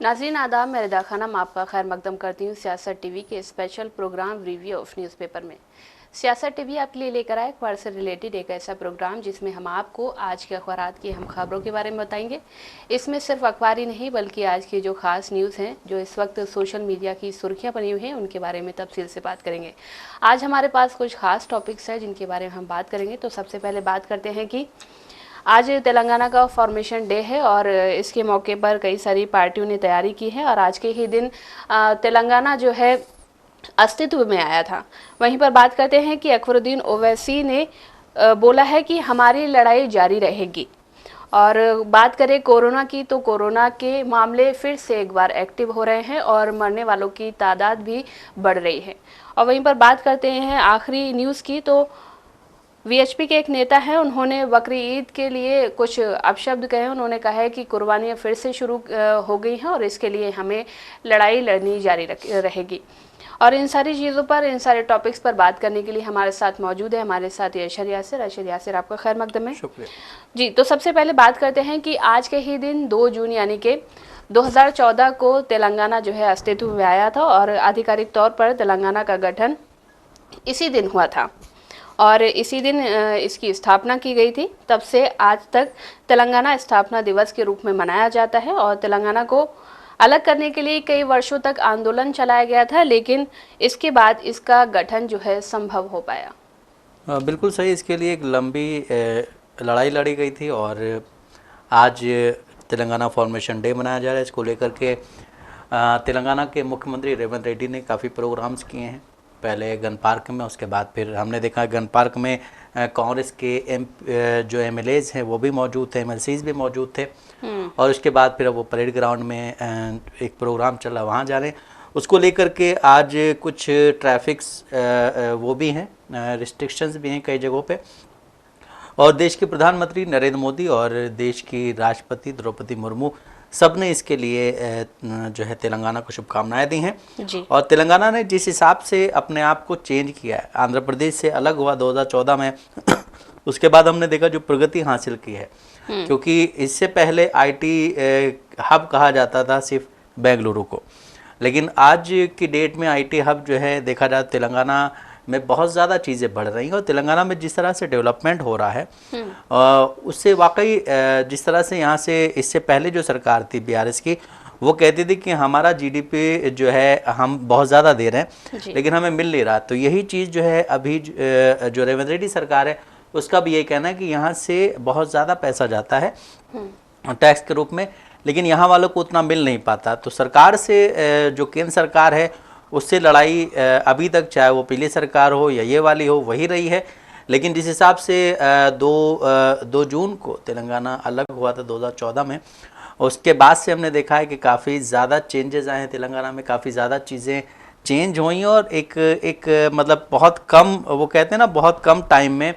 नाज़रीन आदाब, मैं रिदा खानम आपका खैर मकदम करती हूँ सियासत टीवी के special programme review of newspaper में। सियासत टीवी आपके लिए लेकर आए अखबार से रिलेटेड एक ऐसा प्रोग्राम जिसमें हम आपको आज के अखबारात की अहम खबरों के बारे में बताएंगे। इसमें सिर्फ अखबार ही नहीं बल्कि आज की जो खास न्यूज़ हैं, जो इस वक्त सोशल मीडिया की सुर्खियाँ बनी हुई हैं, उनके बारे में तफसील से बात करेंगे। आज हमारे पास कुछ खास टॉपिक्स हैं जिनके बारे में हम बात करेंगे। तो सबसे पहले बात करते हैं कि आज तेलंगाना का फॉर्मेशन डे है और इसके मौके पर कई सारी पार्टियों ने तैयारी की है और आज के ही दिन तेलंगाना जो है अस्तित्व में आया था। वहीं पर बात करते हैं कि अकबरुद्दीन ओवैसी ने बोला है कि हमारी लड़ाई जारी रहेगी। और बात करें कोरोना की, तो कोरोना के मामले फिर से एक बार एक्टिव हो रहे हैं और मरने वालों की तादाद भी बढ़ रही है। और वहीं पर बात करते हैं आखिरी न्यूज़ की, तो वीएचपी के एक नेता हैं, उन्होंने बकरी ईद के लिए कुछ अपशब्द कहे। उन्होंने कहा है कि कुर्बानियाँ फिर से शुरू हो गई हैं और इसके लिए हमें लड़ाई लड़नी जारी रहेगी। और इन सारी चीज़ों पर, इन सारे टॉपिक्स पर बात करने के लिए हमारे साथ मौजूद है हमारे साथ अरशद यासिर। आपका खैर मकदम है। शुक्रिया जी, तो सबसे पहले बात करते हैं कि आज के ही दिन 2 जून यानी कि 2014 को तेलंगाना जो है अस्तित्व में आया था और आधिकारिक तौर पर तेलंगाना का गठन इसी दिन हुआ था और इसी दिन इसकी स्थापना की गई थी। तब से आज तक तेलंगाना स्थापना दिवस के रूप में मनाया जाता है और तेलंगाना को अलग करने के लिए कई वर्षों तक आंदोलन चलाया गया था, लेकिन इसके बाद इसका गठन जो है संभव हो पाया। बिल्कुल सही। इसके लिए एक लंबी लड़ाई लड़ी गई थी और आज तेलंगाना फॉर्मेशन डे मनाया जा रहा है। इसको लेकर के तेलंगाना के मुख्यमंत्री रेवंत रेड्डी ने काफ़ी प्रोग्राम्स किए हैं। पहले गन पार्क में, उसके बाद फिर हमने देखा गन पार्क में कांग्रेस के जो एमएलएज हैं वो भी मौजूद थे, एमएलसीज भी मौजूद थे और उसके बाद फिर वो परेड ग्राउंड में एक प्रोग्राम चला, वहाँ जा रहे हैं। उसको लेकर के आज कुछ ट्रैफिक्स वो भी हैं, रिस्ट्रिक्शंस भी हैं कई जगहों पे। और देश के प्रधानमंत्री नरेंद्र मोदी और देश की राष्ट्रपति द्रौपदी मुर्मू सब ने इसके लिए जो है तेलंगाना को शुभकामनाएं दी हैं। और तेलंगाना ने जिस हिसाब से अपने आप को चेंज किया है, आंध्र प्रदेश से अलग हुआ 2014 में उसके बाद हमने देखा जो प्रगति हासिल की है, क्योंकि इससे पहले आईटी हब कहा जाता था सिर्फ बेंगलुरु को, लेकिन आज की डेट में आईटी हब जो है देखा जाए तेलंगाना में बहुत ज़्यादा चीज़ें बढ़ रही हैं। और तेलंगाना में जिस तरह से डेवलपमेंट हो रहा है उससे वाकई जिस तरह से यहाँ से इससे पहले जो सरकार थी बीआरएस की, वो कहती थी कि हमारा जीडीपी जो है हम बहुत ज़्यादा दे रहे हैं लेकिन हमें मिल नहीं रहा। तो यही चीज़ जो है अभी जो रेवंत रेड्डी सरकार है उसका भी यही कहना है कि यहाँ से बहुत ज़्यादा पैसा जाता है टैक्स के रूप में, लेकिन यहाँ वालों को उतना मिल नहीं पाता। तो सरकार से जो केंद्र सरकार है उससे लड़ाई अभी तक, चाहे वो पीली सरकार हो या ये वाली हो, वही रही है। लेकिन जिस हिसाब से 2 जून को तेलंगाना अलग हुआ था 2014 में, उसके बाद से हमने देखा है कि काफ़ी ज़्यादा चेंजेस आए हैं तेलंगाना में, काफ़ी ज़्यादा चीज़ें चेंज हुई और एक मतलब बहुत कम, वो कहते हैं ना, बहुत कम टाइम में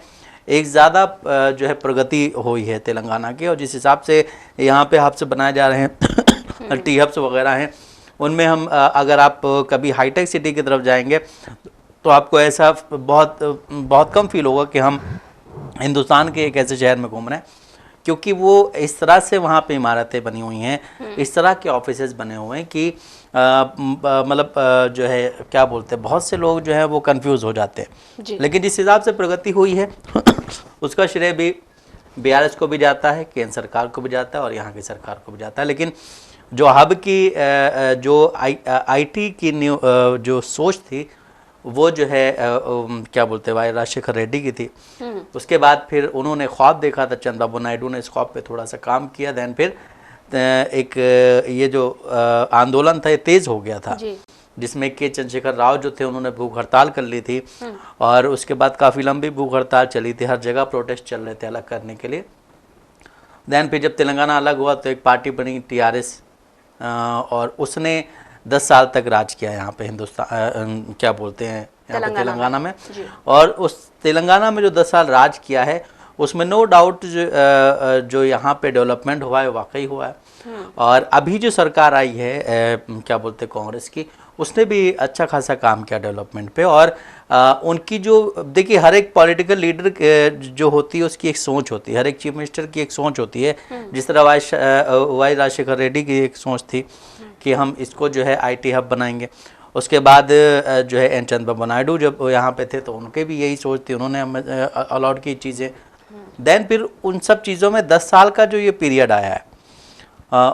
एक ज़्यादा जो है प्रगति हुई है तेलंगाना की। और जिस हिसाब से यहाँ पे हब्स बनाए जा रहे हैं, टी हब्स वगैरह हैं, उनमें हम अगर आप कभी हाईटेक सिटी की तरफ जाएंगे तो आपको ऐसा बहुत कम फील होगा कि हम हिंदुस्तान के एक ऐसे शहर में घूम रहे हैं, क्योंकि वो इस तरह से वहाँ पे इमारतें बनी हुई हैं, इस तरह के ऑफिसेज बने हुए हैं कि मतलब जो है क्या बोलते हैं, बहुत से लोग जो है वो कंफ्यूज हो जाते हैं। लेकिन जिस हिसाब से प्रगति हुई है उसका श्रेय भी बीआरएस को भी जाता है, केंद्र सरकार को भी जाता है और यहाँ की सरकार को भी जाता है। लेकिन जो हब की जो आईटी की जो सोच थी वो जो है क्या बोलते हैं वाई राजशेखर रेड्डी की थी। उसके बाद फिर उन्होंने ख्वाब देखा था, चंद्रबाबू नायडू ने इस ख्वाब पे थोड़ा सा काम किया, देन फिर एक ये जो आंदोलन था ये तेज हो गया था, जिसमें के चंद्रशेखर राव जो थे उन्होंने भूख हड़ताल कर ली थी और उसके बाद काफ़ी लंबी भूख हड़ताल चली थी, हर जगह प्रोटेस्ट चल रहे थे अलग करने के लिए। देन फिर जब तेलंगाना अलग हुआ तो एक पार्टी बनी टीआरएस और उसने 10 साल तक राज किया यहाँ पे हिंदुस्तान क्या बोलते हैं यहाँ पे तेलंगाना में। और उस तेलंगाना में जो 10 साल राज किया है उसमें नो डाउट जो यहाँ पे डेवलपमेंट हुआ है वाकई हुआ है। और अभी जो सरकार आई है क्या बोलते हैं कांग्रेस की, उसने भी अच्छा खासा काम किया डेवलपमेंट पे। और उनकी जो देखिए हर एक पॉलिटिकल लीडर जो होती है उसकी एक सोच होती है, हर एक चीफ मिनिस्टर की एक सोच होती है। जिस तरह वाई राजशेखर रेड्डी की एक सोच थी कि हम इसको जो है IT हब बनाएंगे। उसके बाद जो है एन चंद्रबाबू नायडू जब यहाँ पे थे तो उनके भी यही सोच थी, उन्होंने हमें अलॉट की चीज़ें। देन फिर उन सब चीज़ों में 10 साल का जो ये पीरियड आया है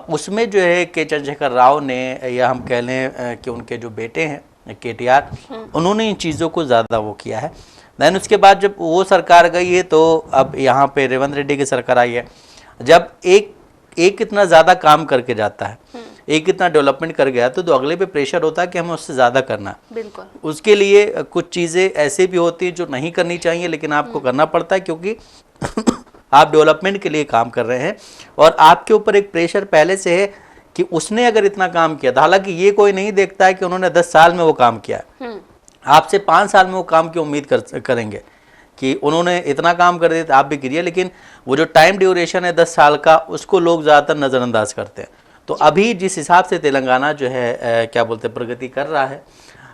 उसमें जो है के चंद्रशेखर राव ने, या हम कह लें कि उनके जो बेटे हैं KTR, उन्होंने इन चीज़ों को ज़्यादा वो किया है। देन उसके बाद जब वो सरकार गई है तो अब यहाँ पे रेवंत रेड्डी की सरकार आई है। जब एक इतना ज़्यादा काम करके जाता है, एक इतना डेवलपमेंट कर गया, तो अगले पे प्रेशर होता है कि हमें उससे ज़्यादा करना है। बिल्कुल। उसके लिए कुछ चीज़ें ऐसे भी होती हैं जो नहीं करनी चाहिए, लेकिन आपको करना पड़ता है क्योंकि आप डेवलपमेंट के लिए काम कर रहे हैं और आपके ऊपर एक प्रेशर पहले से है कि उसने अगर इतना काम किया था। हालांकि ये कोई नहीं देखता है कि उन्होंने 10 साल में वो काम किया है, आपसे 5 साल में वो काम की उम्मीद करेंगे कि उन्होंने इतना काम कर दिया, आप भी करिए। लेकिन वो जो टाइम ड्यूरेशन है 10 साल का, उसको लोग ज़्यादातर नज़रअंदाज करते हैं। तो अभी जिस हिसाब से तेलंगाना जो है क्या बोलते हैं प्रगति कर रहा है,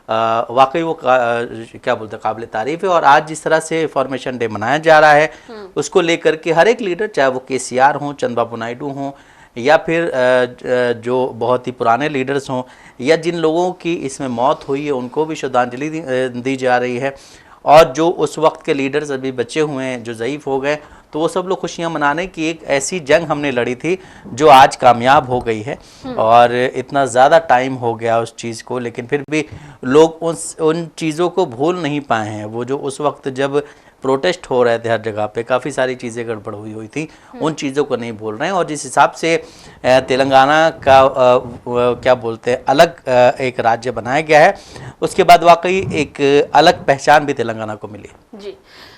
वाकई वो क्या बोलते हैं काबिल तारीफ़ है। और आज जिस तरह से फॉर्मेशन डे मनाया जा रहा है उसको लेकर के हर एक लीडर, चाहे वो KCR हों, चंद्रबाबू नायडू हों, या फिर जो बहुत ही पुराने लीडर्स हों, या जिन लोगों की इसमें मौत हुई है उनको भी श्रद्धांजलि दी जा रही है। और जो उस वक्त के लीडर्स अभी बचे हुए हैं, जो ज़ईफ़ हो गए, तो वो सब लोग खुशियां मनाने की एक ऐसी जंग हमने लड़ी थी जो आज कामयाब हो गई है। और इतना ज़्यादा टाइम हो गया उस चीज़ को, लेकिन फिर भी लोग उन चीज़ों को भूल नहीं पाए हैं। वो जो उस वक्त जब प्रोटेस्ट हो रहे थे हर जगह पे, काफ़ी सारी चीज़ें गड़बड़ हुई थी, उन चीज़ों को नहीं भूल रहे हैं। और जिस हिसाब से तेलंगाना का क्या बोलते हैं अलग एक राज्य बनाया गया है, उसके बाद वाकई एक अलग पहचान भी तेलंगाना को मिली जी।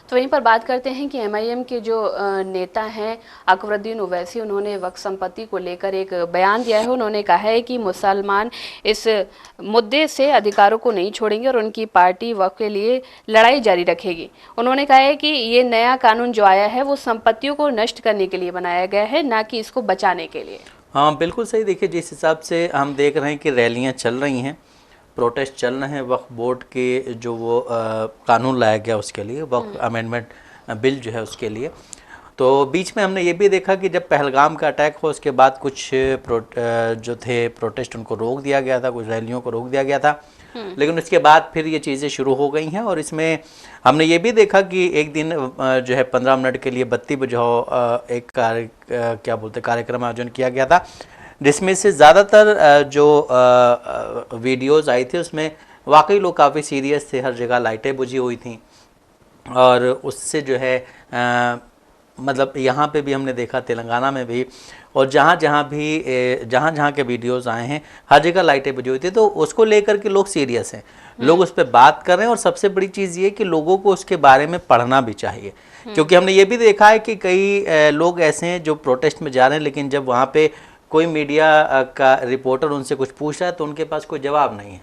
तो वहीं पर बात करते हैं कि MIM के जो नेता हैं अकबरुद्दीन ओवैसी, उन्होंने वक्फ संपत्ति को लेकर एक बयान दिया है। उन्होंने कहा है कि मुसलमान इस मुद्दे से अधिकारों को नहीं छोड़ेंगे और उनकी पार्टी वक्फ के लिए लड़ाई जारी रखेगी। उन्होंने कहा है कि ये नया कानून जो आया है वो संपत्तियों को नष्ट करने के लिए बनाया गया है, ना कि इसको बचाने के लिए। हाँ बिल्कुल सही। देखिए जिस हिसाब से हम देख रहे हैं कि रैलियाँ चल रही हैं, प्रोटेस्ट चल रहे हैं वक्फ बोर्ड के जो वो कानून लाया गया उसके लिए, वक्फ अमेंडमेंट बिल जो है उसके लिए। तो बीच में हमने ये भी देखा कि जब पहलगाम का अटैक हो उसके बाद कुछ जो थे प्रोटेस्ट उनको रोक दिया गया था, कुछ रैलियों को रोक दिया गया था। लेकिन उसके बाद फिर ये चीज़ें शुरू हो गई हैं। और इसमें हमने ये भी देखा कि एक दिन जो है 15 मिनट के लिए बत्ती बुझाओ एक क्या बोलते कार्यक्रम आयोजन किया गया था, जिसमें से ज़्यादातर जो वीडियोज़ आई थी उसमें वाकई लोग काफ़ी सीरियस थे। हर जगह लाइटें बुझी हुई थी और उससे जो है मतलब यहाँ पे भी हमने देखा, तेलंगाना में भी, और जहाँ जहाँ के वीडियोज़ आए हैं हर जगह लाइटें बुझी हुई थी। तो उसको लेकर के लोग सीरियस हैं, लोग उस पर बात कर रहे हैं। और सबसे बड़ी चीज़ ये कि लोगों को उसके बारे में पढ़ना भी चाहिए, क्योंकि हमने ये भी देखा है कि कई लोग ऐसे हैं जो प्रोटेस्ट में जा रहे हैं, लेकिन जब वहाँ पे कोई मीडिया का रिपोर्टर उनसे कुछ पूछ रहा है तो उनके पास कोई जवाब नहीं है।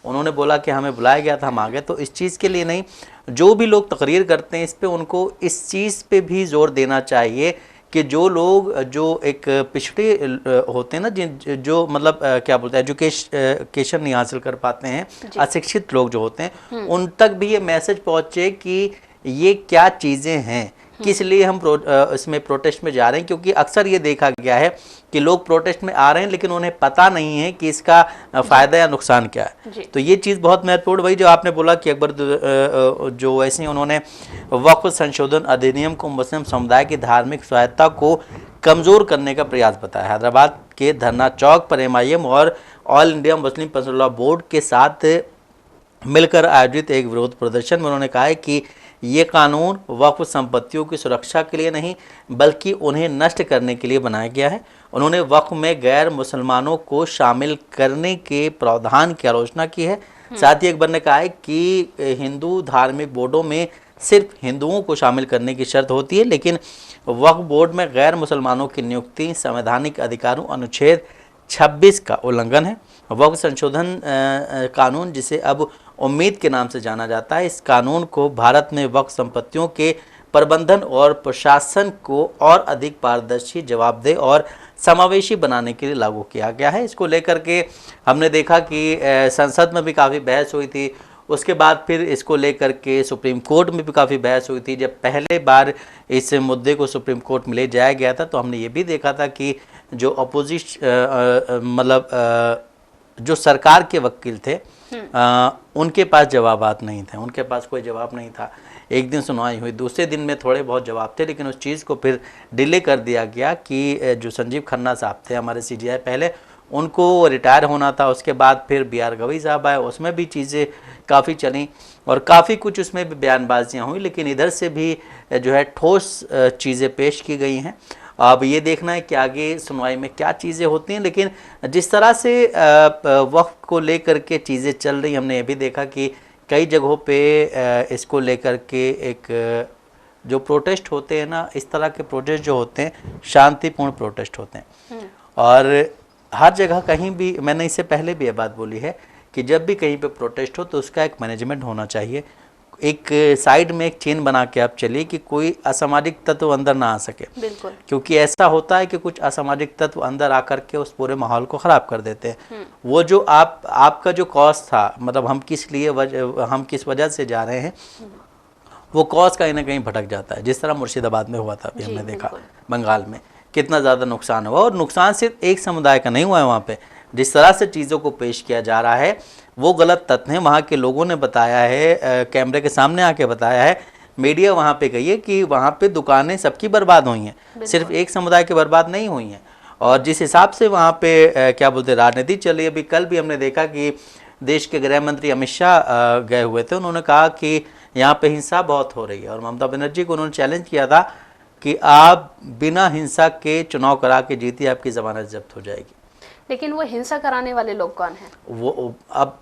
उन्होंने बोला कि हमें बुलाया गया था, हम आ गए। तो इस चीज़ के लिए नहीं, जो भी लोग तकरीर करते हैं इस पे, उनको इस चीज़ पे भी जोर देना चाहिए कि जो लोग जो एक पिछड़े होते हैं ना, जो मतलब क्या बोलते हैं एजुकेशन नहीं हासिल कर पाते हैं, अशिक्षित लोग जो होते हैं, उन तक भी ये मैसेज पहुँचे कि ये क्या चीज़ें हैं, किस लिए हम इसमें प्रोटेस्ट में जा रहे हैं। क्योंकि अक्सर ये देखा गया है कि लोग प्रोटेस्ट में आ रहे हैं लेकिन उन्हें पता नहीं है कि इसका फ़ायदा या नुकसान क्या है। तो ये चीज़ बहुत महत्वपूर्ण। वही जो आपने बोला कि अकबर जो वैसे उन्होंने वक्फ संशोधन अधिनियम को मुस्लिम समुदाय की धार्मिक स्वायत्ता को कमज़ोर करने का प्रयास बताया। हैदराबाद के धरना चौक पर MIM और all India Muslim personal law board के साथ मिलकर आयोजित एक विरोध प्रदर्शन में उन्होंने कहा है कि ये कानून वक्फ संपत्तियों की सुरक्षा के लिए नहीं बल्कि उन्हें नष्ट करने के लिए बनाया गया है। उन्होंने वक्फ में गैर मुसलमानों को शामिल करने के प्रावधान की आलोचना की है। साथ ही अकबर ने कहा है कि हिंदू धार्मिक बोर्डों में सिर्फ हिंदुओं को शामिल करने की शर्त होती है, लेकिन वक्फ बोर्ड में गैर मुसलमानों की नियुक्ति संवैधानिक अधिकारों अनुच्छेद 26 का उल्लंघन है। वक्फ संशोधन कानून, जिसे अब उम्मीद के नाम से जाना जाता है, इस कानून को भारत में वक्फ संपत्तियों के प्रबंधन और प्रशासन को और अधिक पारदर्शी, जवाबदेह और समावेशी बनाने के लिए लागू किया गया है। इसको लेकर के हमने देखा कि संसद में भी काफ़ी बहस हुई थी। उसके बाद फिर इसको लेकर के सुप्रीम कोर्ट में भी काफ़ी बहस हुई थी। जब पहले बार इस मुद्दे को सुप्रीम कोर्ट में ले जाया गया था तो हमने ये भी देखा था कि जो मतलब जो सरकार के वकील थे उनके पास जवाबात नहीं थे, उनके पास कोई जवाब नहीं था। एक दिन सुनवाई हुई, दूसरे दिन में थोड़े बहुत जवाब थे, लेकिन उस चीज़ को फिर डिले कर दिया गया कि जो संजीव खन्ना साहब थे हमारे सीजीआई पहले, उनको रिटायर होना था। उसके बाद फिर BR गवई साहब आए, उसमें भी चीज़ें काफ़ी चली और काफ़ी कुछ उसमें भी बयानबाजियाँ हुई, लेकिन इधर से भी जो है ठोस चीज़ें पेश की गई हैं। अब ये देखना है कि आगे सुनवाई में क्या चीज़ें होती हैं, लेकिन जिस तरह से वक्फ को लेकर के चीज़ें चल रही, हमने ये भी देखा कि कई जगहों पे इसको लेकर के एक जो प्रोटेस्ट होते हैं ना, इस तरह के प्रोटेस्ट जो होते हैं शांतिपूर्ण प्रोटेस्ट होते हैं। और हर जगह कहीं भी, मैंने इससे पहले भी ये बात बोली है कि जब भी कहीं पे प्रोटेस्ट हो तो उसका एक मैनेजमेंट होना चाहिए। एक साइड में एक चेन बना के आप चलिए कि कोई असामाजिक तत्व अंदर ना आ सके, बिल्कुल, क्योंकि ऐसा होता है कि कुछ असामाजिक तत्व अंदर आकर के उस पूरे माहौल को ख़राब कर देते हैं। वो जो आपका जो कॉज था, मतलब हम किस वजह से जा रहे हैं, वो कॉज कहीं ना कहीं भटक जाता है। जिस तरह मुर्शिदाबाद में हुआ था, अभी हमने देखा बंगाल में कितना ज़्यादा नुकसान हुआ, और नुकसान सिर्फ एक समुदाय का नहीं हुआ है वहाँ पे। जिस तरह से चीज़ों को पेश किया जा रहा है वो गलत तथ्य हैं। वहाँ के लोगों ने बताया है, कैमरे के सामने आके बताया है, मीडिया वहाँ पे गई है कि वहाँ पे दुकानें सबकी बर्बाद हुई हैं, सिर्फ एक समुदाय की बर्बाद नहीं हुई हैं। और जिस हिसाब से वहाँ पे क्या बोलते राजनीति चली, अभी कल भी हमने देखा कि देश के गृह मंत्री अमित शाह गए हुए थे, उन्होंने कहा कि यहाँ पे हिंसा बहुत हो रही है, और ममता बनर्जी को उन्होंने चैलेंज किया था कि आप बिना हिंसा के चुनाव करा के जीती, आपकी जमानत जब्त हो जाएगी। लेकिन वो हिंसा कराने वाले लोग कौन हैं? वो अब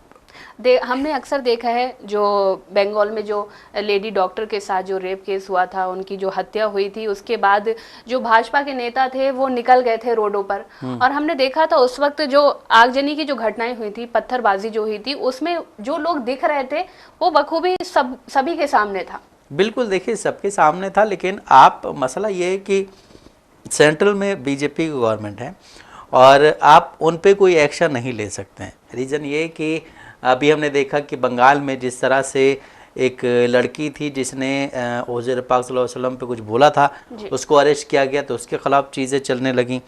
हमने अक्सर देखा है, जो बंगाल में जो लेडी डॉक्टर के साथ जो रेप केस हुआ था, उनकी जो हत्या हुई थी, उसके बाद जो भाजपा के नेता थे वो निकल गए थे रोडों पर, और हमने देखा था उस वक्त जो आगजनी की जो घटनाएं हुई थी, पत्थरबाजी जो हुई थी, उसमें जो लोग दिख रहे थे वो बखूबी सभी के सामने था। बिल्कुल, देखिए सबके सामने था, लेकिन आप मसला ये है कि सेंट्रल में बीजेपी की गवर्नमेंट है और आप उन पे कोई एक्शन नहीं ले सकते हैं। रीज़न ये कि अभी हमने देखा कि बंगाल में जिस तरह से एक लड़की थी जिसने हुज़ूर पाक सल्लल्लाहु अलैहि वसल्लम पे कुछ बोला था, उसको अरेस्ट किया गया, तो उसके खिलाफ चीज़ें चलने लगीं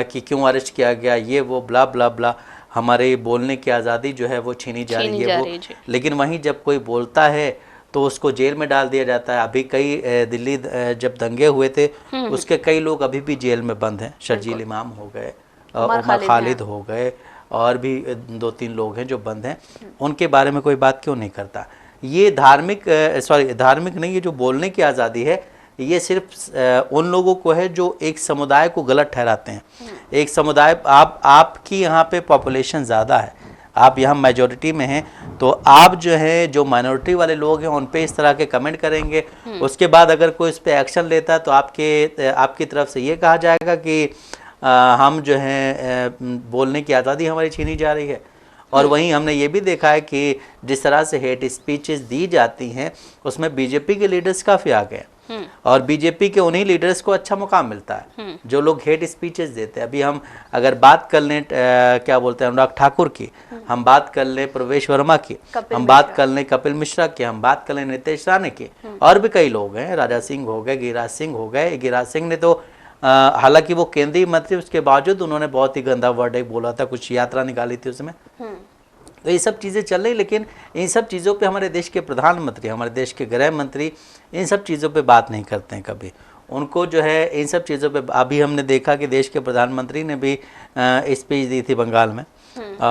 कि क्यों अरेस्ट किया गया, ये वो ब्ला ब्ला ब्ला, हमारे बोलने की आज़ादी जो है वो छीनी जा रही है वो। लेकिन वहीं जब कोई बोलता है तो उसको जेल में डाल दिया जाता है। अभी कई दिल्ली जब दंगे हुए थे उसके कई लोग अभी भी जेल में बंद हैं। शर्जील इमाम हो गए, उमर खालिद हो गए, और भी 2-3 लोग हैं जो बंद हैं। उनके बारे में कोई बात क्यों नहीं करता? ये धार्मिक नहीं, ये जो बोलने की आज़ादी है ये सिर्फ उन लोगों को है जो एक समुदाय को गलत ठहराते हैं। एक समुदाय, आपकी यहाँ पे पॉपुलेशन ज़्यादा है, आप यहाँ मेजॉरिटी में हैं, तो आप जो है जो माइनॉरिटी वाले लोग हैं उन पे इस तरह के कमेंट करेंगे। उसके बाद अगर कोई इस पर एक्शन लेता है तो आपकी तरफ से ये कहा जाएगा कि हम जो है बोलने की आज़ादी हमारी छीनी जा रही है। और वहीं हमने ये भी देखा है कि जिस तरह से हेट स्पीचेस दी जाती हैं उसमें बीजेपी के लीडर्स काफ़ी आगे हैं, और बीजेपी के उन्हीं लीडर्स को अच्छा मुकाम मिलता है जो लोग हेट स्पीचेस देते हैं। अभी हम अगर बात कर लें क्या बोलते हैं अनुराग ठाकुर की, हम बात कर लें प्रवेश वर्मा की, हम बात कर लें कपिल मिश्रा की, हम बात कर लें नीतीश राणे की, और भी कई लोग हैं, राजा सिंह हो गए, गिरिराज सिंह हो गए। गिरिराज सिंह ने तो हालांकि वो केंद्रीय मंत्री, उसके बावजूद उन्होंने बहुत ही गंदा वर्ड एक बोला था, कुछ यात्रा निकाली थी उसमें। तो ये सब चीज़ें चल रही, लेकिन इन सब चीज़ों पे हमारे देश के प्रधानमंत्री, हमारे देश के गृह मंत्री इन सब चीज़ों पे बात नहीं करते हैं कभी। उनको जो है इन सब चीज़ों पे, अभी हमने देखा कि देश के प्रधानमंत्री ने भी स्पीच दी थी बंगाल में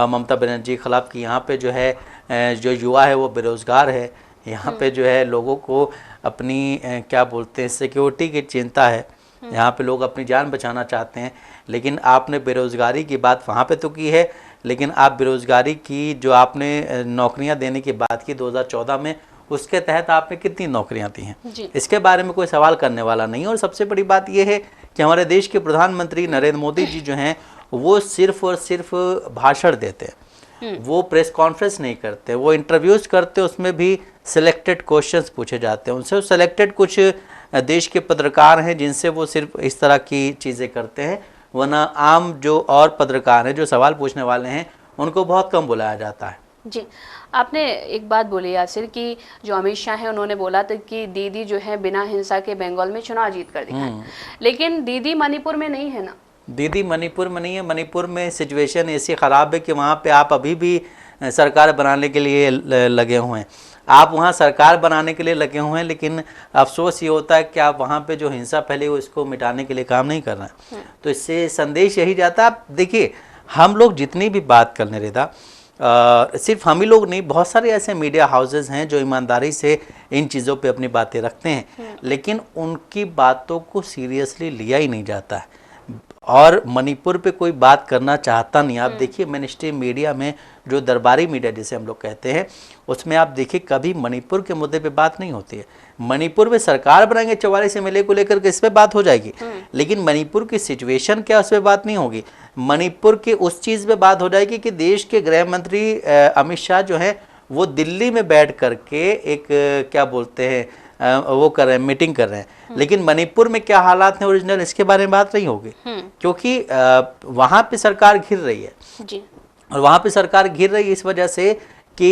ममता बनर्जी के खिलाफ कि यहाँ पे जो है जो युवा है वो बेरोज़गार है, यहाँ पे जो है लोगों को अपनी क्या बोलते हैं सिक्योरिटी की चिंता है, यहाँ पे लोग अपनी जान बचाना चाहते हैं। लेकिन आपने बेरोज़गारी की बात वहाँ पे तो की है, लेकिन आप बेरोज़गारी की जो आपने नौकरियां देने की बात की 2014 में, उसके तहत आपने कितनी नौकरियां दी हैं, इसके बारे में कोई सवाल करने वाला नहीं। और सबसे बड़ी बात यह है कि हमारे देश के प्रधानमंत्री नरेंद्र मोदी जी जो हैं वो सिर्फ और सिर्फ भाषण देते हैं, वो प्रेस कॉन्फ्रेंस नहीं करते, वो इंटरव्यूज़ करते, उसमें भी सिलेक्टेड क्वेश्चंस पूछे जाते हैं उनसे। सिलेक्टेड कुछ देश के पत्रकार हैं जिनसे वो सिर्फ इस तरह की चीज़ें करते हैं, वरना आम जो और पत्रकार हैं जो सवाल पूछने वाले हैं उनको बहुत कम बुलाया जाता है। जी, आपने एक बात बोली यासिर कि जो अमित शाह है उन्होंने बोला था कि दीदी जो है बिना हिंसा के बंगाल में चुनाव जीत कर दिखाएं, लेकिन दीदी मणिपुर में नहीं है ना, दीदी मणिपुर में नहीं है, मणिपुर में सिचुएशन ऐसी ख़राब है कि वहाँ पे आप अभी भी सरकार बनाने के लिए लगे हुए हैं। आप वहाँ सरकार बनाने के लिए लगे हुए हैं, लेकिन अफसोस ये होता है कि आप वहाँ पे जो हिंसा फैली हो इसको मिटाने के लिए काम नहीं कर रहे हैं। तो इससे संदेश यही जाता है। आप देखिए, हम लोग जितनी भी बात कर ले रहे सिर्फ हम ही लोग नहीं, बहुत सारे ऐसे मीडिया हाउसेज हैं जो ईमानदारी से इन चीज़ों पे अपनी बातें रखते हैं, लेकिन उनकी बातों को सीरियसली लिया ही नहीं जाता है और मणिपुर पे कोई बात करना चाहता नहीं। आप देखिए मिनिस्ट्री मीडिया में जो दरबारी मीडिया जिसे हम लोग कहते हैं, उसमें आप देखिए कभी मणिपुर के मुद्दे पे बात नहीं होती है। मणिपुर में सरकार बनाएंगे 44 एमएलए को लेकर के, इस पे बात हो जाएगी, लेकिन मणिपुर की सिचुएशन क्या, उस पर बात नहीं होगी। मणिपुर के उस चीज़ पे बात हो जाएगी कि देश के गृह मंत्री अमित शाह जो है वो दिल्ली में बैठ करके एक क्या बोलते हैं वो कर रहे हैं, मीटिंग कर रहे हैं, लेकिन मणिपुर में क्या हालात हैं ओरिजिनल इसके बारे में बात नहीं होगी, क्योंकि वहाँ पे सरकार घिर रही है जी। और वहाँ पे सरकार घिर रही है इस वजह से कि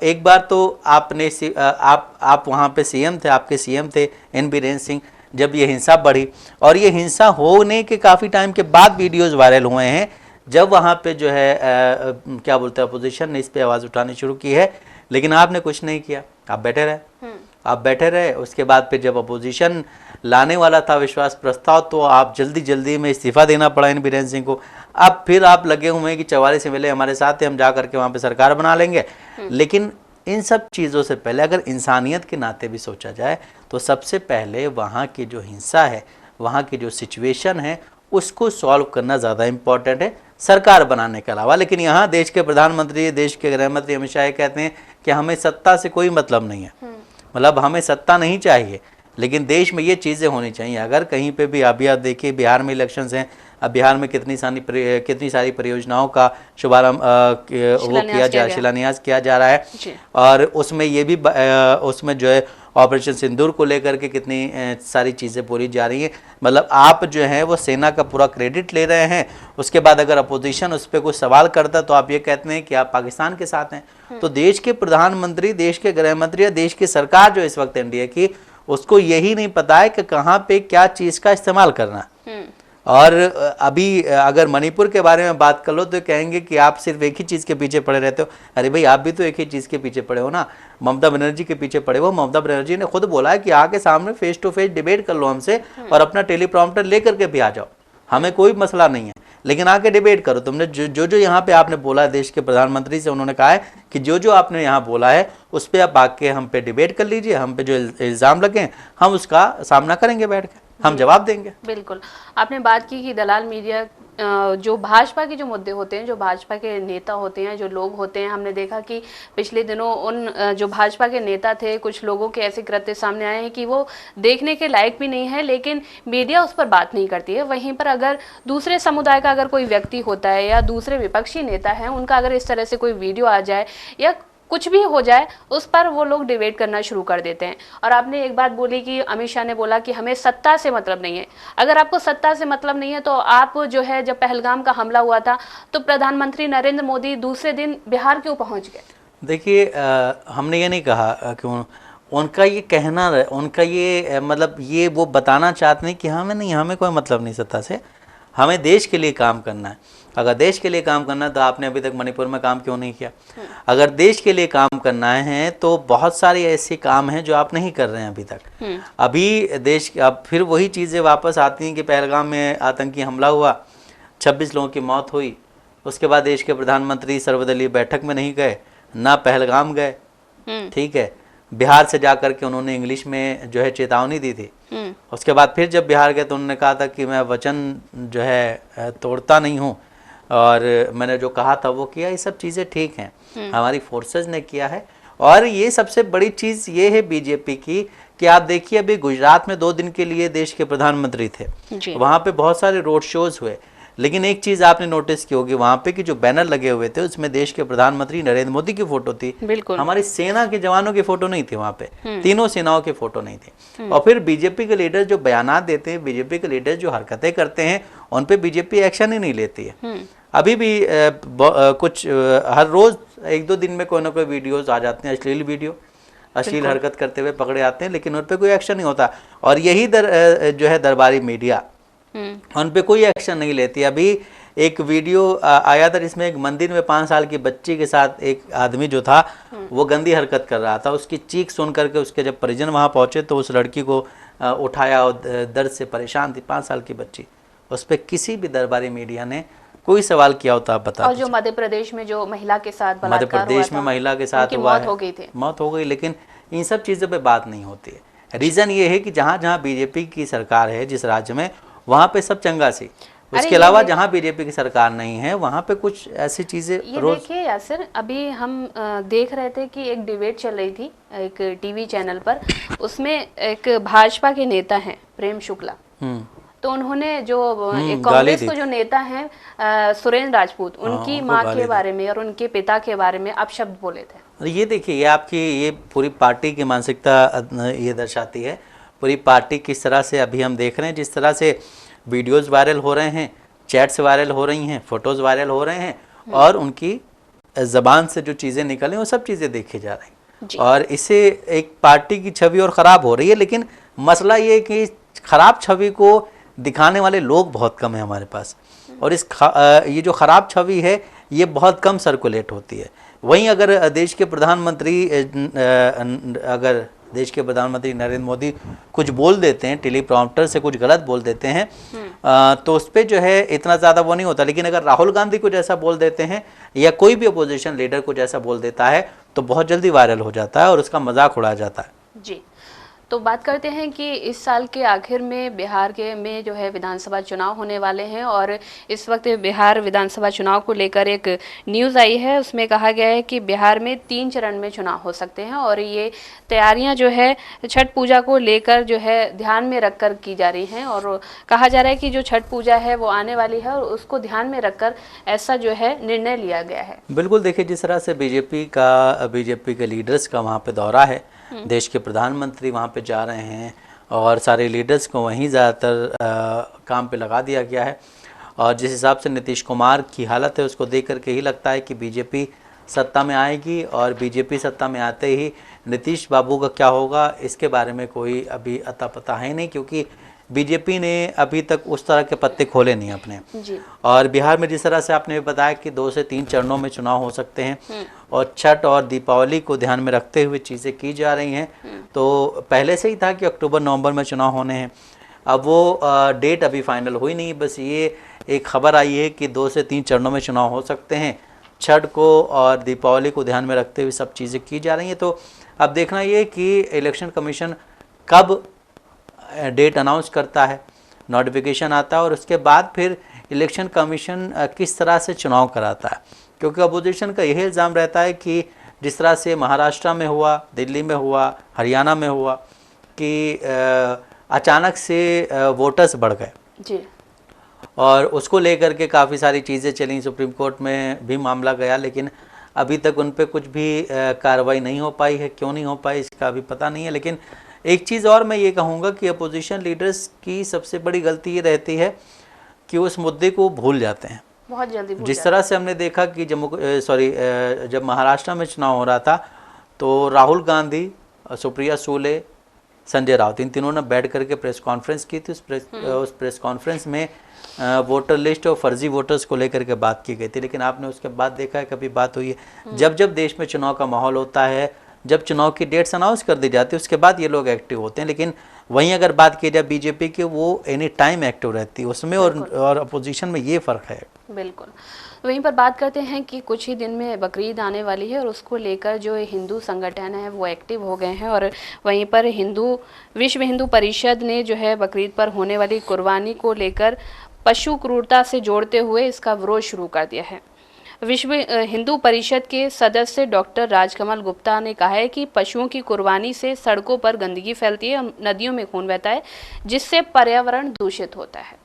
एक बार तो आपने आप वहाँ पे सीएम थे, आपके सीएम थे एन बीरेन सिंह, जब ये हिंसा बढ़ी और ये हिंसा होने के काफ़ी टाइम के बाद वीडियोस वायरल हुए हैं, जब वहाँ पे जो है क्या बोलते हैं अपोजिशन ने इस पे आवाज़ उठानी शुरू की है, लेकिन आपने कुछ नहीं किया, आप बैठे रहे। उसके बाद फिर जब अपोजिशन लाने वाला था विश्वास प्रस्ताव, तो आप जल्दी में इस्तीफा देना पड़ा इन बीरेन सिंह को। अब फिर आप लगे हुए हैं कि 44 एमएलए हमारे साथ है, हम जा करके वहाँ पे सरकार बना लेंगे। लेकिन इन सब चीज़ों से पहले अगर इंसानियत के नाते भी सोचा जाए तो सबसे पहले वहाँ की जो हिंसा है, वहाँ की जो सिचुएशन है, उसको सॉल्व करना ज़्यादा इम्पॉर्टेंट है सरकार बनाने के अलावा। लेकिन यहाँ देश के प्रधानमंत्री, देश के गृह मंत्री अमित शाह कहते हैं कि हमें सत्ता से कोई मतलब नहीं है, मतलब हमें सत्ता नहीं चाहिए, लेकिन देश में ये चीज़ें होनी चाहिए। अगर कहीं पे भी अभी आप देखिए बिहार में इलेक्शंस हैं, अब बिहार में कितनी सारी परियोजनाओं का शुभारंभ शिलान्यास किया जा रहा है, और उसमें ये भी उसमें जो है ऑपरेशन सिंदूर को लेकर के कितनी सारी चीज़ें बोली जा रही हैं। मतलब आप जो है वो सेना का पूरा क्रेडिट ले रहे हैं, उसके बाद अगर अपोजिशन उस पर कुछ सवाल करता तो आप ये कहते हैं कि आप पाकिस्तान के साथ हैं। तो देश के प्रधानमंत्री, देश के गृह मंत्री या देश की सरकार जो इस वक्त एनडीए की, उसको यही नहीं पता है कि कहाँ पे क्या चीज़ का इस्तेमाल करना। और अभी अगर मणिपुर के बारे में बात कर लो तो कहेंगे कि आप सिर्फ एक ही चीज़ के पीछे पड़े रहते हो। अरे भाई, आप भी तो एक ही चीज़ के पीछे पड़े हो ना, ममता बनर्जी के पीछे पड़े हो। ममता बनर्जी ने खुद बोला है कि आके सामने फेस टू फेस डिबेट कर लो हमसे और अपना टेलीप्रॉम्प्टर लेकर के भी आ जाओ, हमें कोई मसला नहीं है, लेकिन आके डिबेट करो। तुमने जो यहाँ पे आपने बोला है देश के प्रधानमंत्री से, उन्होंने कहा है कि जो आपने यहाँ बोला है उस पर आप आके हम पे डिबेट कर लीजिए, हम पे जो इल्ज़ाम लगे हम उसका सामना करेंगे, बैठ के हम जवाब देंगे। बिल्कुल, आपने बात की कि दलाल मीडिया जो भाजपा के जो मुद्दे होते हैं, जो भाजपा के नेता होते हैं, जो लोग होते हैं, हमने देखा कि पिछले दिनों उन जो भाजपा के नेता थे, कुछ लोगों के ऐसे कृत्य सामने आए हैं कि वो देखने के लायक भी नहीं है, लेकिन मीडिया उस पर बात नहीं करती है। वहीं पर अगर दूसरे समुदाय का अगर कोई व्यक्ति होता है या दूसरे विपक्षी नेता हैं, उनका अगर इस तरह से कोई वीडियो आ जाए या कुछ भी हो जाए, उस पर वो लोग डिबेट करना शुरू कर देते हैं। और आपने एक बात बोली कि अमित शाह ने बोला कि हमें सत्ता से मतलब नहीं है। अगर आपको सत्ता से मतलब नहीं है तो आप जो है, जब पहलगाम का हमला हुआ था तो प्रधानमंत्री नरेंद्र मोदी दूसरे दिन बिहार क्यों पहुंच गए? देखिए, हमने ये नहीं कहा कि उनका ये कहना, उनका ये मतलब ये वो बताना चाहते हैं कि हमें कोई मतलब नहीं सत्ता से, हमें देश के लिए काम करना है। अगर देश के लिए काम करना है तो आपने अभी तक मणिपुर में काम क्यों नहीं किया? अगर देश के लिए काम करना है तो बहुत सारे ऐसे काम हैं जो आप नहीं कर रहे हैं अभी तक। अभी अब फिर वही चीज़ें वापस आती हैं कि पहलगाम में आतंकी हमला हुआ, 26 लोगों की मौत हुई, उसके बाद देश के प्रधानमंत्री सर्वदलीय बैठक में नहीं गए, ना पहलगाम गए, ठीक है। बिहार से जाकर के उन्होंने इंग्लिश में जो है चेतावनी दी थी। उसके बाद फिर जब बिहार गए तो उन्होंने कहा था कि मैं वचन जो है तोड़ता नहीं हूँ, और मैंने जो कहा था वो किया। ये सब चीज़ें ठीक हैं, हमारी फोर्सेस ने किया है। और ये सबसे बड़ी चीज़ ये है बीजेपी की कि आप देखिए अभी गुजरात में 2 दिन के लिए देश के प्रधानमंत्री थे, वहाँ पे बहुत सारे रोड शोज हुए, लेकिन एक चीज़ आपने नोटिस की होगी वहाँ पे कि जो बैनर लगे हुए थे उसमें देश के प्रधानमंत्री नरेंद्र मोदी की फोटो थी, हमारी सेना के जवानों की फोटो नहीं थी, वहाँ पे तीनों सेनाओं की फोटो नहीं थी। और फिर बीजेपी के लीडर जो बयानात देते हैं, बीजेपी के लीडर जो हरकतें करते हैं, उन पे बीजेपी एक्शन ही नहीं लेती है। अभी भी कुछ हर रोज 1-2 दिन में कोई ना कोई वीडियोज आ जाते हैं, अश्लील वीडियो, अश्लील हरकत करते हुए पकड़े आते हैं, लेकिन उन पर कोई एक्शन नहीं होता। और यही जो है दरबारी मीडिया, उन पे कोई एक्शन नहीं लेती। अभी एक वीडियो आया था जिसमें एक मंदिर में 5 साल की बच्ची के साथ एक आदमी जो था वो गंदी हरकत कर रहा था। उसकी चीख सुन करके उसके जब परिजन वहाँ पहुँचे तो उस लड़की को उठाया और दर्द से परेशान थी 5 साल की बच्ची। उस पर किसी भी दरबारी मीडिया ने कोई सवाल किया होता आप बता और जो मध्य प्रदेश में जो महिला के साथ मध्य बलात्कार प्रदेश हुआ में था, महिला के साथ उनकी हुआ मौत है, हो गई थी। मौत हो गई, लेकिन इन सब चीज़ों पे बात नहीं होती है। रीज़न ये है कि जहाँ जहाँ बीजेपी की सरकार है जिस राज्य में, वहाँ पे सब चंगा सी। उसके अलावा जहाँ बीजेपी की सरकार नहीं है वहाँ पे कुछ ऐसी चीज़ें ये रोज। देखिए यासिर, अभी हम देख रहे थे कि एक डिबेट चल रही थी एक टीवी चैनल पर। उसमें एक भाजपा के नेता हैं प्रेम शुक्ला, तो उन्होंने जो एक कांग्रेस को जो नेता हैं सुरेंद्र राजपूत, उनकी माँ के बारे में और उनके पिता के बारे में अपशब्द बोले थे। ये देखिए, ये आपकी ये पूरी पार्टी की मानसिकता ये दर्शाती है। पूरी पार्टी किस तरह से अभी हम देख रहे हैं, जिस तरह से वीडियोज़ वायरल हो रहे हैं, चैट्स वायरल हो रही हैं, फ़ोटोज़ वायरल हो रहे हैं, और उनकी ज़बान से जो चीज़ें निकलें वो सब चीज़ें देखी जा रही हैं, और इससे एक पार्टी की छवि और ख़राब हो रही है। लेकिन मसला ये है कि ख़राब छवि को दिखाने वाले लोग बहुत कम हैं हमारे पास, और ये जो ख़राब छवि है ये बहुत कम सर्कुलेट होती है। वहीं अगर देश के प्रधानमंत्री नरेंद्र मोदी कुछ बोल देते हैं, टेलीप्रॉम्प्टर से कुछ गलत बोल देते हैं, तो उस पर जो है इतना ज़्यादा वो नहीं होता। लेकिन अगर राहुल गांधी कुछ ऐसा बोल देते हैं या कोई भी अपोजिशन लीडर कुछ ऐसा बोल देता है तो बहुत जल्दी वायरल हो जाता है और उसका मजाक उड़ाया जाता है। जी, तो बात करते हैं कि इस साल के आखिर में बिहार में जो है विधानसभा चुनाव होने वाले हैं, और इस वक्त बिहार विधानसभा चुनाव को लेकर एक न्यूज़ आई है। उसमें कहा गया है कि बिहार में 3 चरण में चुनाव हो सकते हैं, और ये तैयारियां जो है छठ पूजा को लेकर जो है ध्यान में रखकर की जा रही हैं, और कहा जा रहा है कि जो छठ पूजा है वो आने वाली है और उसको ध्यान में रखकर ऐसा जो है निर्णय लिया गया है। बिल्कुल, देखिए जिस तरह से बीजेपी के लीडर्स का वहाँ पे दौरा है, देश के प्रधानमंत्री वहाँ पे जा रहे हैं और सारे लीडर्स को वहीं ज़्यादातर काम पे लगा दिया गया है, और जिस हिसाब से नीतीश कुमार की हालत है उसको देख करके ही लगता है कि बीजेपी सत्ता में आएगी, और बीजेपी सत्ता में आते ही नीतीश बाबू का क्या होगा इसके बारे में कोई अभी अता पता है नहीं, क्योंकि बीजेपी ने अभी तक उस तरह के पत्ते खोले नहीं अपने जी। और बिहार में जिस तरह से आपने बताया कि 2 से 3 चरणों में चुनाव हो सकते हैं, और छठ और दीपावली को ध्यान में रखते हुए चीज़ें की जा रही हैं। तो पहले से ही था कि अक्टूबर नवंबर में चुनाव होने हैं। अब वो डेट अभी फाइनल हुई नहीं, बस ये एक खबर आई है कि 2 से 3 चरणों में चुनाव हो सकते हैं। छठ को और दीपावली को ध्यान में रखते हुए सब चीज़ें की जा रही हैं। तो अब देखना ये कि इलेक्शन कमीशन कब डेट अनाउंस करता है, नोटिफिकेशन आता है, और उसके बाद फिर इलेक्शन कमीशन किस तरह से चुनाव कराता है। क्योंकि अपोजिशन का यही इल्ज़ाम रहता है कि जिस तरह से महाराष्ट्र में हुआ, दिल्ली में हुआ, हरियाणा में हुआ कि अचानक से वोटर्स बढ़ गए जी, और उसको लेकर के काफ़ी सारी चीज़ें चली, सुप्रीम कोर्ट में भी मामला गया, लेकिन अभी तक उन पर कुछ भी कार्रवाई नहीं हो पाई है। क्यों नहीं हो पाई इसका अभी पता नहीं है। लेकिन एक चीज़ और मैं ये कहूँगा कि अपोजिशन लीडर्स की सबसे बड़ी गलती ये रहती है कि उस मुद्दे को भूल जाते हैं बहुत जल्दी भूल जिस तरह से हमने देखा कि जब महाराष्ट्र में चुनाव हो रहा था तो राहुल गांधी, सुप्रिया सूले, संजय राउत, इन तीनों ने बैठ करके प्रेस कॉन्फ्रेंस की थी। उस प्रेस कॉन्फ्रेंस में वोटर लिस्ट और फर्जी वोटर्स को लेकर के बात की गई थी। लेकिन आपने उसके बाद देखा है कभी बात हुई है? जब जब देश में चुनाव का माहौल होता है, जब चुनाव की डेट्स अनाउंस कर दी जाती है, उसके बाद ये लोग एक्टिव होते हैं। लेकिन वहीं अगर बात की जाए बीजेपी की, वो एनी टाइम एक्टिव रहती है उसमें, और अपोजिशन में ये फ़र्क है। बिल्कुल। वहीं पर बात करते हैं कि कुछ ही दिन में बकरीद आने वाली है, और उसको लेकर जो हिंदू संगठन है वो एक्टिव हो गए हैं, और वहीं पर विश्व हिंदू परिषद ने जो है बकरीद पर होने वाली कुर्बानी को लेकर पशु क्रूरता से जोड़ते हुए इसका विरोध शुरू कर दिया है। विश्व हिंदू परिषद के सदस्य डॉक्टर राजकमल गुप्ता ने कहा है कि पशुओं की कुर्बानी से सड़कों पर गंदगी फैलती है, नदियों में खून बहता है, जिससे पर्यावरण दूषित होता है।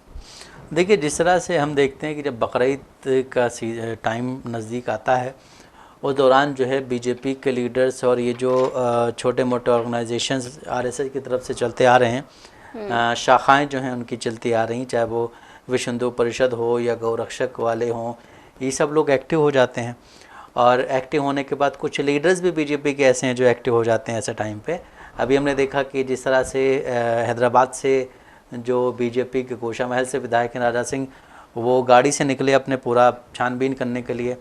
देखिए, जिस तरह से हम देखते हैं कि जब बकरीद का टाइम नज़दीक आता है, उस दौरान जो है बीजेपी के लीडर्स और ये जो छोटे मोटे ऑर्गेनाइजेशंस आरएसएस की तरफ से चलते आ रहे हैं, शाखाएं जो हैं उनकी चलती आ रही, चाहे वो विश्व हिंदू परिषद हो या गौरक्षक वाले हों, ये सब लोग एक्टिव हो जाते हैं। और एक्टिव होने के बाद कुछ लीडर्स भी बीजेपी के ऐसे हैं जो एक्टिव हो जाते हैं ऐसे टाइम पे। अभी हमने देखा कि जिस तरह से हैदराबाद से जो बीजेपी के गोशा महल से विधायक हैं राजा सिंह, वो गाड़ी से निकले अपने पूरा छानबीन करने के लिए।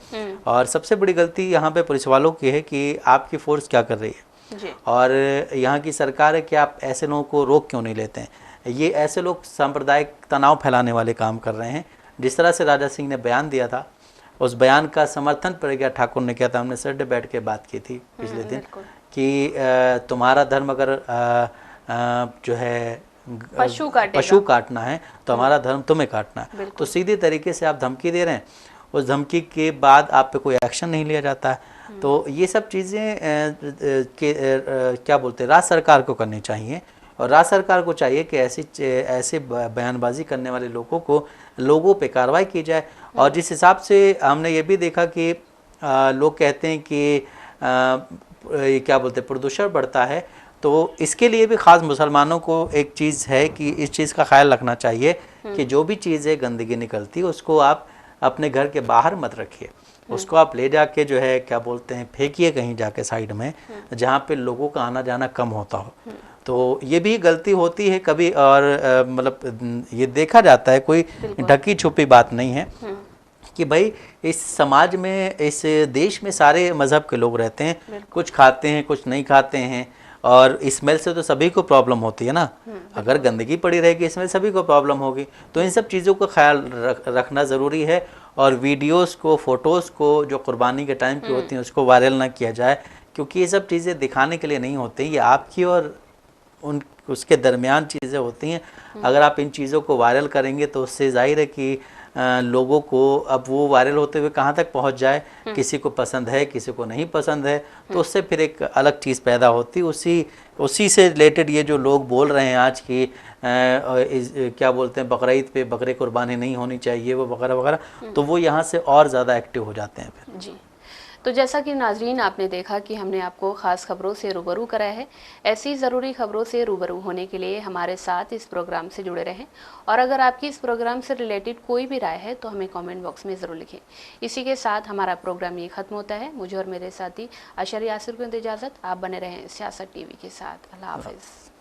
और सबसे बड़ी गलती यहाँ पे पुलिस वालों की है कि आपकी फोर्स क्या कर रही है जी। और यहाँ की सरकार है कि आप ऐसे लोगों को रोक क्यों नहीं लेते हैं। ये ऐसे लोग सांप्रदायिक तनाव फैलाने वाले काम कर रहे हैं। जिस तरह से राजा सिंह ने बयान दिया था, उस बयान का समर्थन प्रज्ञा ठाकुर ने किया था। हमने सर बैठ के बात की थी पिछले दिन कि तुम्हारा धर्म अगर जो है पशु काटना है तो हमारा धर्म तुम्हें काटना है। तो सीधे तरीके से आप धमकी दे रहे हैं, उस धमकी के बाद आप पे कोई एक्शन नहीं लिया जाता है। तो ये सब चीज़ें क्या बोलते हैं, राज्य सरकार को करनी चाहिए। और राज्य सरकार को चाहिए कि ऐसे बयानबाजी करने वाले लोगों पे कार्रवाई की जाए। और जिस हिसाब से हमने ये भी देखा कि लोग कहते हैं कि क्या बोलते हैं, प्रदूषण बढ़ता है, तो इसके लिए भी ख़ास मुसलमानों को एक चीज़ है कि इस चीज़ का ख्याल रखना चाहिए कि जो भी चीज़ें गंदगी निकलती है उसको आप अपने घर के बाहर मत रखिए, उसको आप ले जाके जो है क्या बोलते हैं फेंकिए कहीं जाके साइड में, जहाँ पे लोगों का आना जाना कम होता हो। तो ये भी गलती होती है कभी, और मतलब ये देखा जाता है, कोई ढकी छुपी बात नहीं है कि भाई इस समाज में, इस देश में सारे मज़हब के लोग रहते हैं, कुछ खाते हैं कुछ नहीं खाते हैं, और स्मेल से तो सभी को प्रॉब्लम होती है ना। अगर गंदगी पड़ी रहेगी स्मेल सभी को प्रॉब्लम होगी। तो इन सब चीज़ों का ख्याल रखना ज़रूरी है। और वीडियोस को, फ़ोटोज़ को जो कुर्बानी के टाइम की होती हैं उसको वायरल ना किया जाए, क्योंकि ये सब चीज़ें दिखाने के लिए नहीं होती, ये आपकी और उसके दरमियान चीज़ें होती हैं। अगर आप इन चीज़ों को वायरल करेंगे तो उससे जाहिर है कि लोगों को अब वो वायरल होते हुए कहाँ तक पहुँच जाए, किसी को पसंद है किसी को नहीं पसंद है, तो उससे फिर एक अलग चीज़ पैदा होती। उसी से रिलेटेड ये जो लोग बोल रहे हैं आज की क्या बोलते हैं बकरीद पे बकरे कुर्बानी नहीं होनी चाहिए, वो वगैरह वगैरह, तो वो यहाँ से और ज़्यादा एक्टिव हो जाते हैं फिर। जी। तो जैसा कि नाजरीन आपने देखा कि हमने आपको ख़ास खबरों से रूबरू कराया है। ऐसी ज़रूरी खबरों से रूबरू होने के लिए हमारे साथ इस प्रोग्राम से जुड़े रहें। और अगर आपकी इस प्रोग्राम से रिलेटेड कोई भी राय है तो हमें कमेंट बॉक्स में ज़रूर लिखें। इसी के साथ हमारा प्रोग्राम ये ख़त्म होता है। मुझे और मेरे साथी अशर यासिर को इजाज़त। आप बने रहें सियासत टीवी के साथ। अल्लाह हाफ़िज़।